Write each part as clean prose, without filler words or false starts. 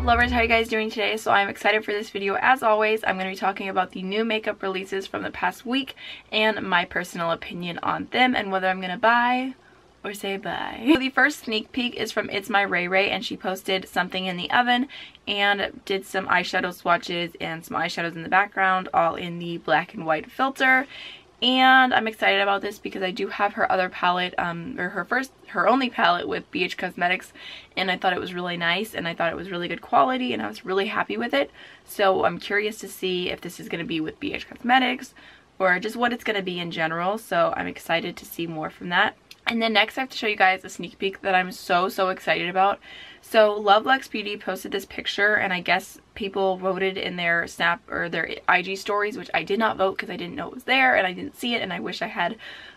up, lovers? How are you guys doing today? So I'm excited for this video. As always, I'm going to be talking about the new makeup releases from the past week and my personal opinion on them and whether I'm going to buy or say bye. So the first sneak peek is from Itsmyrayeraye, and she posted something in the oven and did some eyeshadow swatches and some eyeshadows in the background, all in the black and white filter. And I'm excited about this because I do have her other palette, or her only palette with BH Cosmetics, and I thought it was really nice and I thought it was really good quality and I was really happy with it. So I'm curious to see if this is going to be with BH Cosmetics or just what it's going to be in general. So I'm excited to see more from that. And then next I have to show you guys a sneak peek that I'm so excited about. So Loveluxebeauty posted this picture, and I guess people voted in their Snap or their IG stories, which I did not vote because I didn't know it was there and I didn't see it, and I wish I had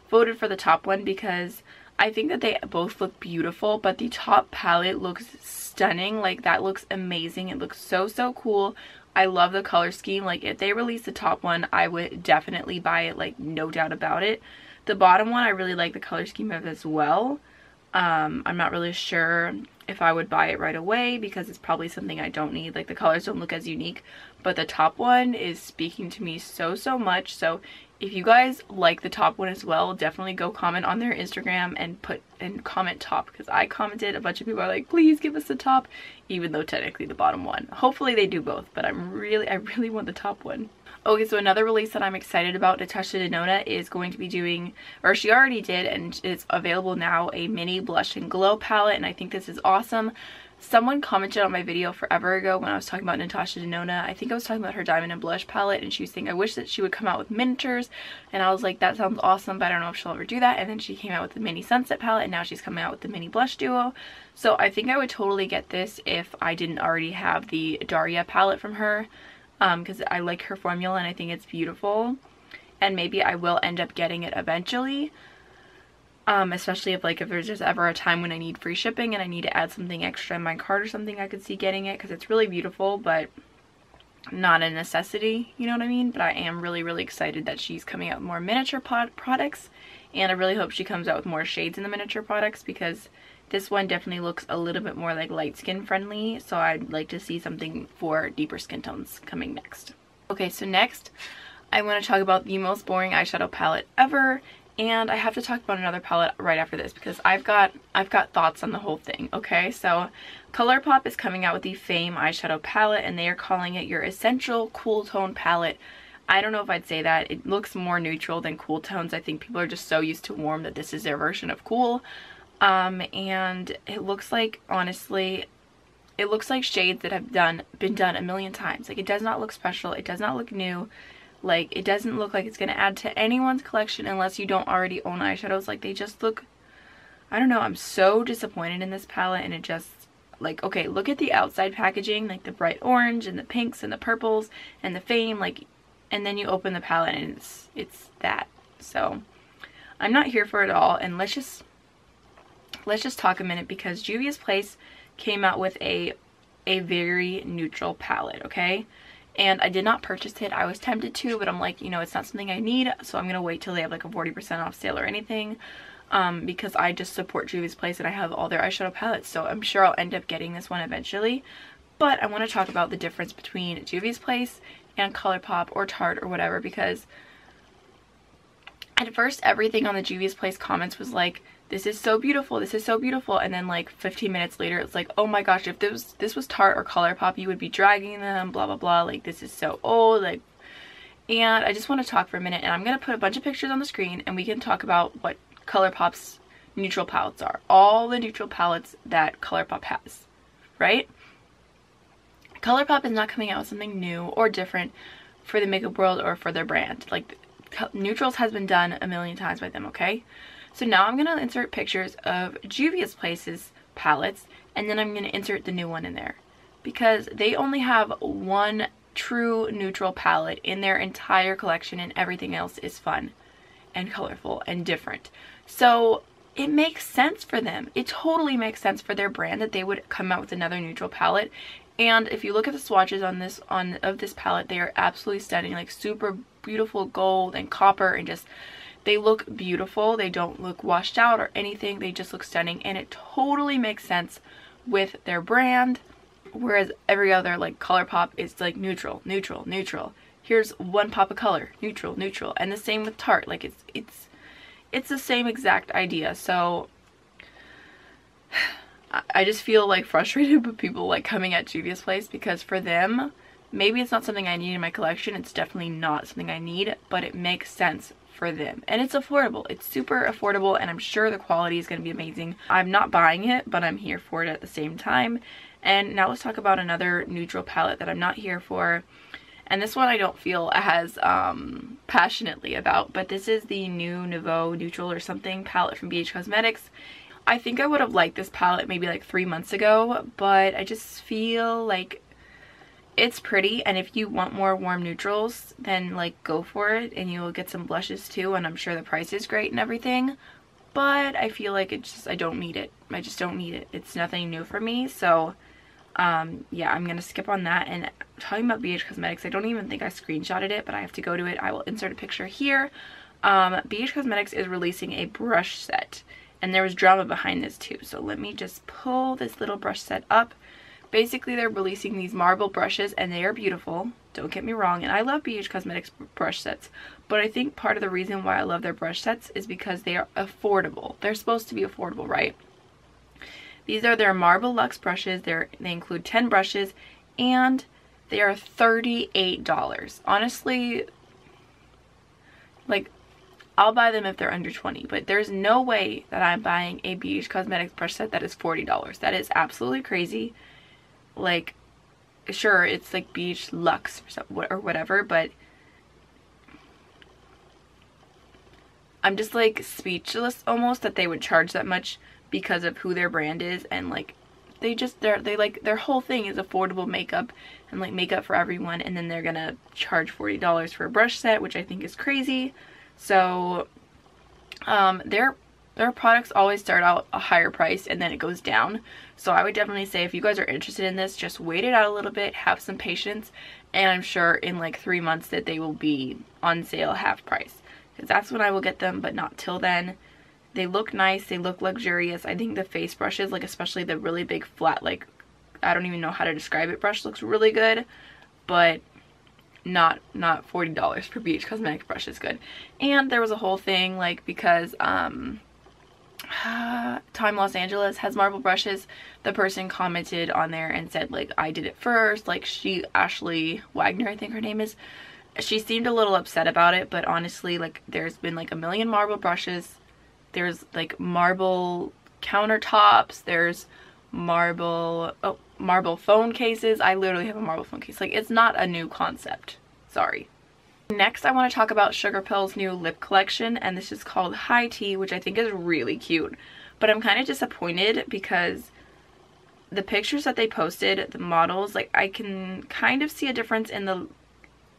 voted for the top one because I think that they both look beautiful, but the top palette looks stunning. Like, that looks amazing. It looks so cool. I love the color scheme. Like, if they release the top one, I would definitely buy it, like, no doubt about it. The bottom one I really like the color scheme of as well. I'm not really sure if I would buy it right away because it's probably something I don't need. Like, the colors don't look as unique, but the top one is speaking to me so much. So if you guys like the top one as well, definitely go comment on their Instagram and comment top, because I commented. A bunch of people are like, please give us the top, even though technically the bottom one. Hopefully they do both, but I really want the top one. Okay, so another release that I'm excited about, Natasha Denona is going to be doing, or she already did, and it's available now, a mini blush and glow palette, and I think this is awesome. Someone commented on my video forever ago when I was talking about Natasha Denona. I think I was talking about her diamond and blush palette, and she was saying, I wish that she would come out with miniatures, and I was like, that sounds awesome, but I don't know if she'll ever do that. And then she came out with the mini sunset palette, and now she's coming out with the mini blush duo. So I think I would totally get this if I didn't already have the Daria palette from her. Because I like her formula and I think it's beautiful, and maybe I will end up getting it eventually, especially if there's just ever a time when I need free shipping and I need to add something extra in my cart or something. I could see getting it because it's really beautiful, but not a necessity, you know what I mean? But I am really excited that she's coming out with more miniature products, and I really hope she comes out with more shades in the miniature products, because this one definitely looks a little bit more like light skin friendly, so I'd like to see something for deeper skin tones coming next. Okay, so next I want to talk about the most boring eyeshadow palette ever, and I have to talk about another palette right after this because I've got thoughts on the whole thing. Okay, so Colourpop is coming out with the Fame eyeshadow palette, and they are calling it your essential cool tone palette. I don't know if I'd say that. It looks more neutral than cool tones. I think people are just so used to warm that this is their version of cool. And it looks like, honestly, it looks like shades that have been done a million times. Like, it does not look special. It does not look new. Like, it doesn't look like it's going to add to anyone's collection unless you don't already own eyeshadows. Like, they just look, I don't know. I'm so disappointed in this palette, and it just, like, okay, look at the outside packaging, like the bright orange and the pinks and the purples and the Fame, like, and then you open the palette and it's that. So I'm not here for it all, and let's just talk a minute, because Juvia's Place came out with a very neutral palette, okay? And I did not purchase it. I was tempted to, but I'm like, you know, it's not something I need, so I'm gonna wait till they have like a 40% off sale or anything, because I just support Juvia's Place and I have all their eyeshadow palettes, so I'm sure I'll end up getting this one eventually. But I want to talk about the difference between Juvia's Place and Colourpop or Tarte or whatever, because at first everything on the Juvia's Place comments was like, this is so beautiful, this is so beautiful, and then like 15 minutes later it's like, oh my gosh, if this was Tarte or Colourpop, you would be dragging them, blah blah blah, like this is so old. Like, and I just want to talk for a minute, and I'm gonna put a bunch of pictures on the screen and we can talk about what Colourpop's neutral palettes are, all the neutral palettes that Colourpop has, right? Colourpop is not coming out with something new or different for the makeup world or for their brand. Like, neutrals has been done a million times by them, okay? So now I'm going to insert pictures of Juvia's Place's palettes, and then I'm going to insert the new one in there, because they only have one true neutral palette in their entire collection, and everything else is fun and colorful and different. So it makes sense for them. It totally makes sense for their brand that they would come out with another neutral palette. And if you look at the swatches on this palette, they are absolutely stunning, like super beautiful gold and copper, and just, they look beautiful. They don't look washed out or anything. They just look stunning, and it totally makes sense with their brand Whereas every other like Colourpop is like neutral, neutral, neutral. Here's one pop of color, neutral, neutral. And the same with Tarte. Like it's the same exact idea. So I just feel like frustrated with people like coming at Juvia's place, because for them, maybe it's not something I need in my collection. It's definitely not something I need, but it makes sense for them. And it's affordable. It's super affordable, and I'm sure the quality is going to be amazing. I'm not buying it, but I'm here for it at the same time. And now let's talk about another neutral palette that I'm not here for. And this one I don't feel as passionately about, but this is the new Nouveau Neutral or something palette from BH Cosmetics. I think I would have liked this palette maybe like 3 months ago, but I just feel like it's pretty, and if you want more warm neutrals, then like go for it, and you'll get some blushes too, and I'm sure the price is great and everything. But I feel like it's just, I don't need it. I just don't need it. It's nothing new for me, so yeah, I'm gonna skip on that. And talking about BH Cosmetics, I don't even think I screenshotted it, but I have to go to it. I will insert a picture here. BH Cosmetics is releasing a brush set, and there was drama behind this too, so let me just pull this little brush set up. Basically, they're releasing these marble brushes, and they are beautiful, don't get me wrong, and I love BH Cosmetics brush sets, but I think part of the reason why I love their brush sets is because they are affordable. They're supposed to be affordable, right? These are their Marble Luxe brushes. They include 10 brushes, and they are $38. Honestly, like, I'll buy them if they're under 20, but there's no way that I'm buying a BH Cosmetics brush set that is $40. That is absolutely crazy. Like, sure, it's like BH Luxe or whatever, but I'm just like speechless almost that they would charge that much because of who their brand is. And like they like, their whole thing is affordable makeup and like makeup for everyone, and then they're gonna charge $40 for a brush set, which I think is crazy. So their products always start out a higher price and then it goes down. So I would definitely say if you guys are interested in this, just wait it out a little bit, have some patience, and I'm sure in like 3 months that they will be on sale half price, because that's when I will get them, but not till then. They look nice, they look luxurious. I think the face brushes, like especially the really big flat, like I don't even know how to describe it, brush looks really good, but not $40 for BH Cosmetics brush is good. And there was a whole thing like because Time Los Angeles has marble brushes, the person commented on there and said like I did it first, like Ashley Wagner, I think her name is. She seemed a little upset about it, but honestly, like there's been like a million marble brushes. There's like marble countertops, there's marble phone cases. I literally have a marble phone case. Like, it's not a new concept. Sorry. Next, I want to talk about Sugarpill's new lip collection, and this is called High Tea, which I think is really cute. But I'm kind of disappointed because the pictures that they posted, the models, like I can kind of see a difference in the,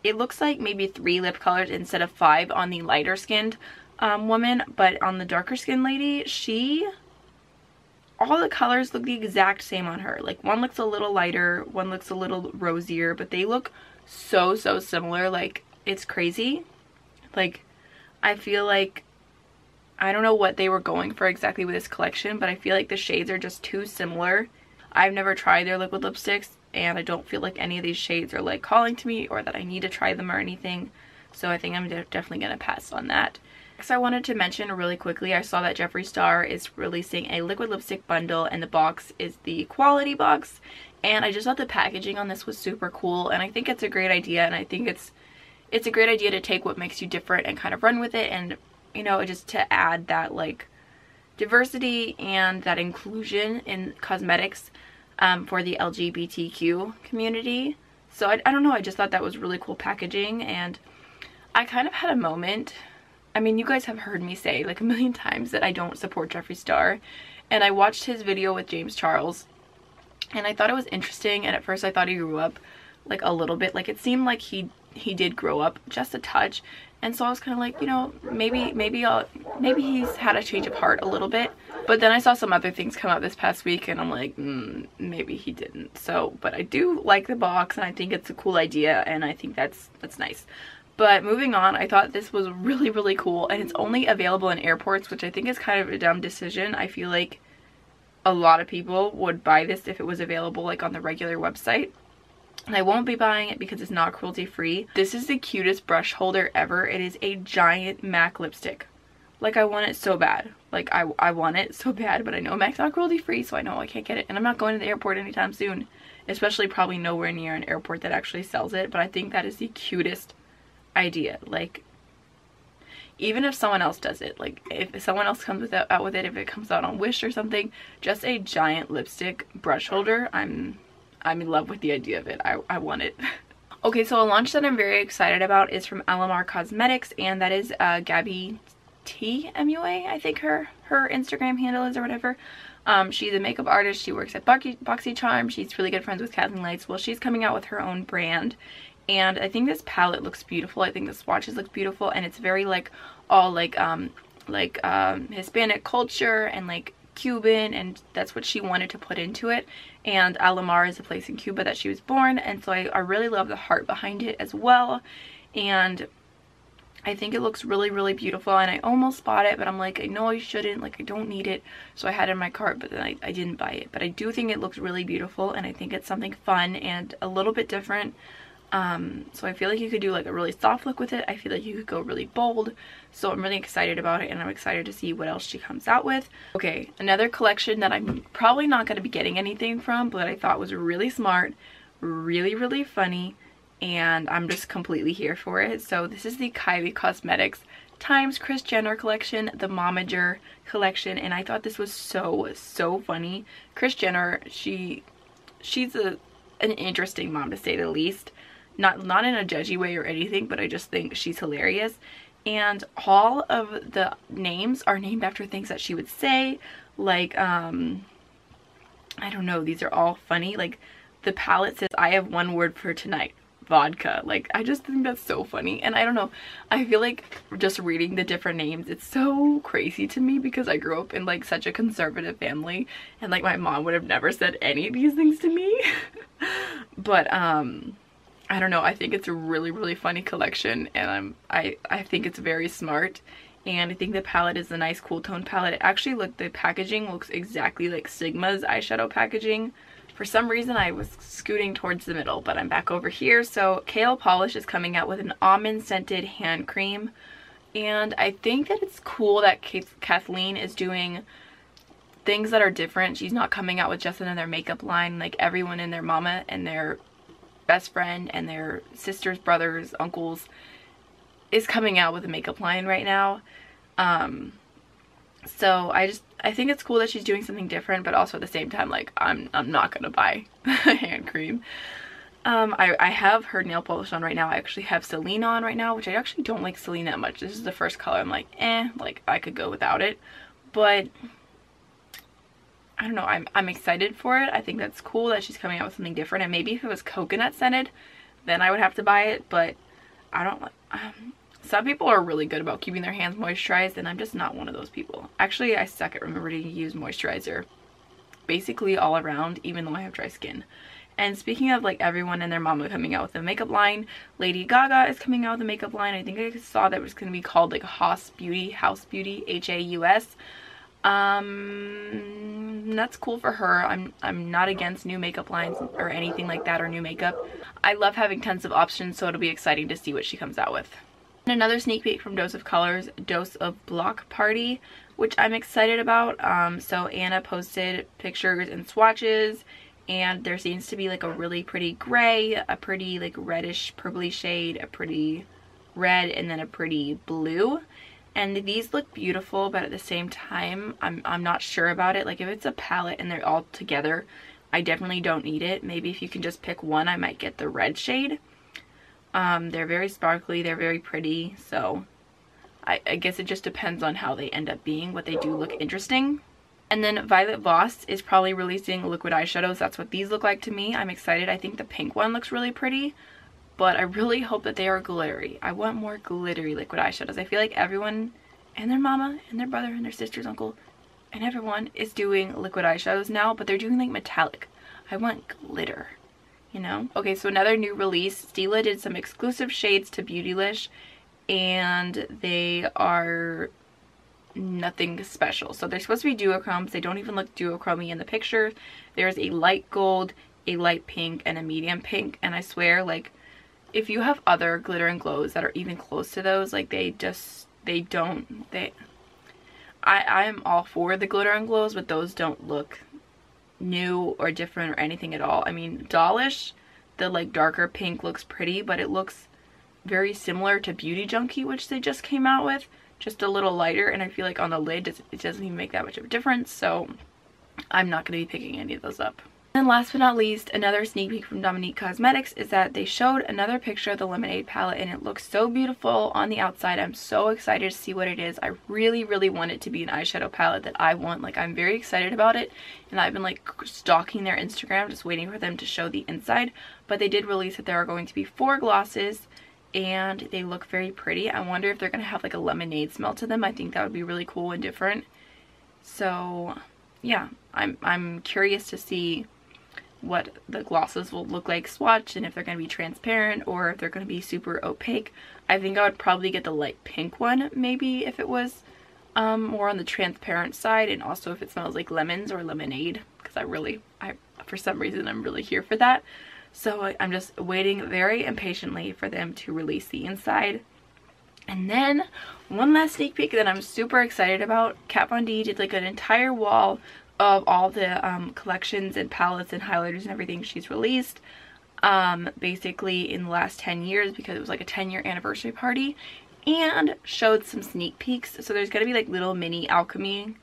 it looks like maybe 3 lip colors instead of 5 on the lighter skinned woman, but on the darker skinned lady, all the colors look the exact same on her. Like one looks a little lighter, one looks a little rosier, but they look so similar. Like it's crazy. Like I feel like, I don't know what they were going for exactly with this collection, but I feel like the shades are just too similar. I've never tried their liquid lipsticks, and I don't feel like any of these shades are like calling to me or that I need to try them or anything. So I think I'm definitely going to pass on that. Next, I wanted to mention really quickly, I saw that Jeffree Star is releasing a liquid lipstick bundle, and the box is the quality box. And I just thought the packaging on this was super cool, and I think it's a great idea, and I think it's a great idea to take what makes you different and kind of run with it, and you know, just to add that like diversity and that inclusion in cosmetics for the LGBTQ community. So I don't know, I just thought that was really cool packaging. And I kind of had a moment, I mean, you guys have heard me say like a million times that I don't support Jeffree Star, and I watched his video with James Charles and I thought it was interesting, and at first I thought he grew up like a little bit. Like it seemed like he did grow up just a touch, and so I was kind of like, you know, maybe he's had a change of heart a little bit. But then I saw some other things come out this past week, and I'm like, maybe he didn't. So, but I do like the box, and I think it's a cool idea, and I think that's nice. But moving on, I thought this was really cool, and it's only available in airports, which I think is kind of a dumb decision. I feel like a lot of people would buy this if it was available like on the regular website. And I won't be buying it because it's not cruelty free. This is the cutest brush holder ever. It is a giant MAC lipstick. Like, I want it so bad. Like, I want it so bad, but I know MAC's not cruelty free, so I know I can't get it. And I'm not going to the airport anytime soon. Especially probably nowhere near an airport that actually sells it. But I think that is the cutest idea. Like, even if someone else does it, like if someone else comes out with it, if it comes out on Wish or something, just a giant lipstick brush holder, I'm in love with the idea of it. I want it. Okay, so a launch that I'm very excited about is from Alamar Cosmetics, and that is Gabby T MUA, I think her Instagram handle is, or whatever. She's a makeup artist. She works at BoxyCharm. She's really good friends with Kathleen Lights. Well, she's coming out with her own brand. And I think this palette looks beautiful. I think the swatches look beautiful, and it's very like all like Hispanic culture and like Cuban, and that's what she wanted to put into it. And Alamar is a place in Cuba that she was born, and so I really love the heart behind it as well. And I think it looks really, really beautiful, and I almost bought it, but I'm like, I know I shouldn't, like I don't need it, so I had it in my cart, but then I didn't buy it. But I do think it looks really beautiful, and I think it's something fun and a little bit different. So I feel like you could do like a really soft look with it. I feel like you could go really bold, so I'm really excited about it, and I'm excited to see what else she comes out with. Okay, another collection that I'm probably not going to be getting anything from, but I thought was really smart, really, really funny, and I'm just completely here for it. So this is the Kylie Cosmetics times Kris Jenner collection, the Momager collection, and I thought this was so funny. Kris Jenner, she's an interesting mom, to say the least. Not in a judgy way or anything, but I just think she's hilarious. And all of the names are named after things that she would say. Like, I don't know, these are all funny. Like, the palette says, I have one word for tonight, vodka. Like, I just think that's so funny. And I don't know, I feel like just reading the different names, it's so crazy to me because I grew up in like such a conservative family, and like my mom would have never said any of these things to me. But I don't know, I think it's a really, really funny collection, and I think it's very smart, and I think the palette is a nice cool tone palette. It actually the packaging looks exactly like Sigma's eyeshadow packaging. For some reason I was scooting towards the middle, but I'm back over here. So Kale Polish is coming out with an almond scented hand cream, and I think that it's cool that Kathleen is doing things that are different. She's not coming out with just another makeup line. Like, everyone and their mama and their best friend and their sisters, brothers, uncles is coming out with a makeup line right now. So I think it's cool that she's doing something different, but also at the same time, like, I'm not gonna buy hand cream. I have her nail polish on right now. I actually have Celine on right now, which I actually don't like Celine that much. This is the first color I'm like, like I could go without it. But I don't know, I'm excited for it. I think that's cool that she's coming out with something different, and maybe if it was coconut scented, then I would have to buy it, but I don't like, some people are really good about keeping their hands moisturized, and I'm just not one of those people. Actually, I suck at remembering to use moisturizer basically all around, even though I have dry skin. And speaking of like everyone and their mama coming out with a makeup line, Lady Gaga is coming out with a makeup line. I think I saw that it was going to be called like Haus Beauty, Haus. That's cool for her. I'm not against new makeup lines or anything like that, or new makeup. I love having tons of options, so it'll be exciting to see what she comes out with. And another sneak peek from Dose of Colors, Dose of Block Party, which I'm excited about. So Anna posted pictures and swatches, and there seems to be like a really pretty gray, a pretty like reddish purpley shade, a pretty red, and then a pretty blue. And these look beautiful, but at the same time, I'm not sure about it. Like, if it's a palette and they're all together, I definitely don't need it. Maybe if you can just pick one, I might get the red shade. They're very sparkly, they're very pretty, so I guess it just depends on how they end up being, but they do look interesting. And then Violet Voss is probably releasing liquid eyeshadows. That's what these look like to me. I'm excited. I think the pink one looks really pretty, but I really hope that they are glittery. I want more glittery liquid eyeshadows. I feel like everyone and their mama and their brother and their sister's uncle and everyone is doing liquid eyeshadows now, but they're doing like metallic. I want glitter, you know? Okay, so another new release. Stila did some exclusive shades to Beautylish, and they are nothing special. So they're supposed to be duochromes. They don't even look duochromy in the picture. There's a light gold, a light pink, and a medium pink, and I swear, like, if you have other glitter and glows that are even close to those, like, I'm all for the glitter and glows, but those don't look new or different or anything at all. I mean, Dollish, the like darker pink looks pretty, but it looks very similar to Beauty Junkie, which they just came out with, just a little lighter, and I feel like on the lid it doesn't even make that much of a difference, so I'm not going to be picking any of those up. And last but not least, another sneak peek from Dominique Cosmetics is that they showed another picture of the Lemonade palette, and it looks so beautiful on the outside. I'm so excited to see what it is. I really, really want it to be an eyeshadow palette that I want. Like, I'm very excited about it, and I've been like stalking their Instagram, just waiting for them to show the inside. But they did release that there are going to be 4 glosses, and they look very pretty. I wonder if they're going to have like a lemonade smell to them. I think that would be really cool and different. So yeah, I'm curious to see what the glosses will look like swatched, and if they're going to be transparent or if they're going to be super opaque. I think I would probably get the light pink one, maybe, if it was more on the transparent side, and also if it smells like lemons or lemonade, because I for some reason I'm really here for that. So I'm just waiting very impatiently for them to release the inside. And then one last sneak peek that I'm super excited about. Kat Von D did like an entire wall of all the collections and palettes and highlighters and everything she's released basically in the last 10 years, because it was like a 10-year anniversary party, and showed some sneak peeks. So there's gonna be like little mini alchemy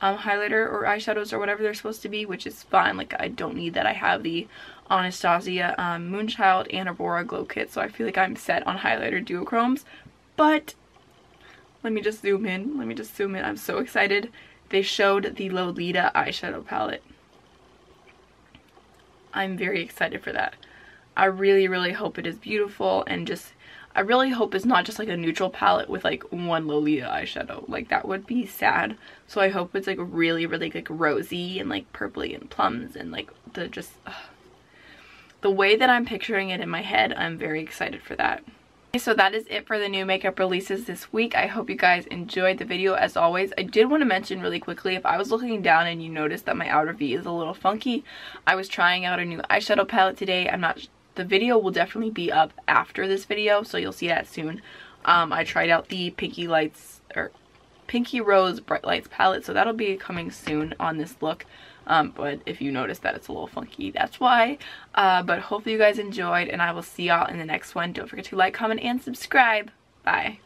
highlighter or eyeshadows or whatever they're supposed to be, which is fine. Like, I don't need that. I have the Anastasia Moonchild and Aurora Glow Kit, so I feel like I'm set on highlighter duochromes. But let me just zoom in. I'm so excited. They showed the Lolita eyeshadow palette. I'm very excited for that. I really, really hope it is beautiful, and just, I really hope it's not just like a neutral palette with like one Lolita eyeshadow. Like, that would be sad. So I hope it's like really, really like rosy and like purpley and plums, and like the way that I'm picturing it in my head, I'm very excited for that. So that is it for the new makeup releases this week. I hope you guys enjoyed the video. As always, I did want to mention really quickly, if I was looking down and you noticed that my outer V is a little funky, I was trying out a new eyeshadow palette today. The video will definitely be up after this video, so you'll see that soon. I tried out the Pinky Rose Bright Lights palette, so that'll be coming soon on this look. But if you notice that it's a little funky, that's why. But hopefully you guys enjoyed, and I will see y'all in the next one. Don't forget to like, comment, and subscribe. Bye.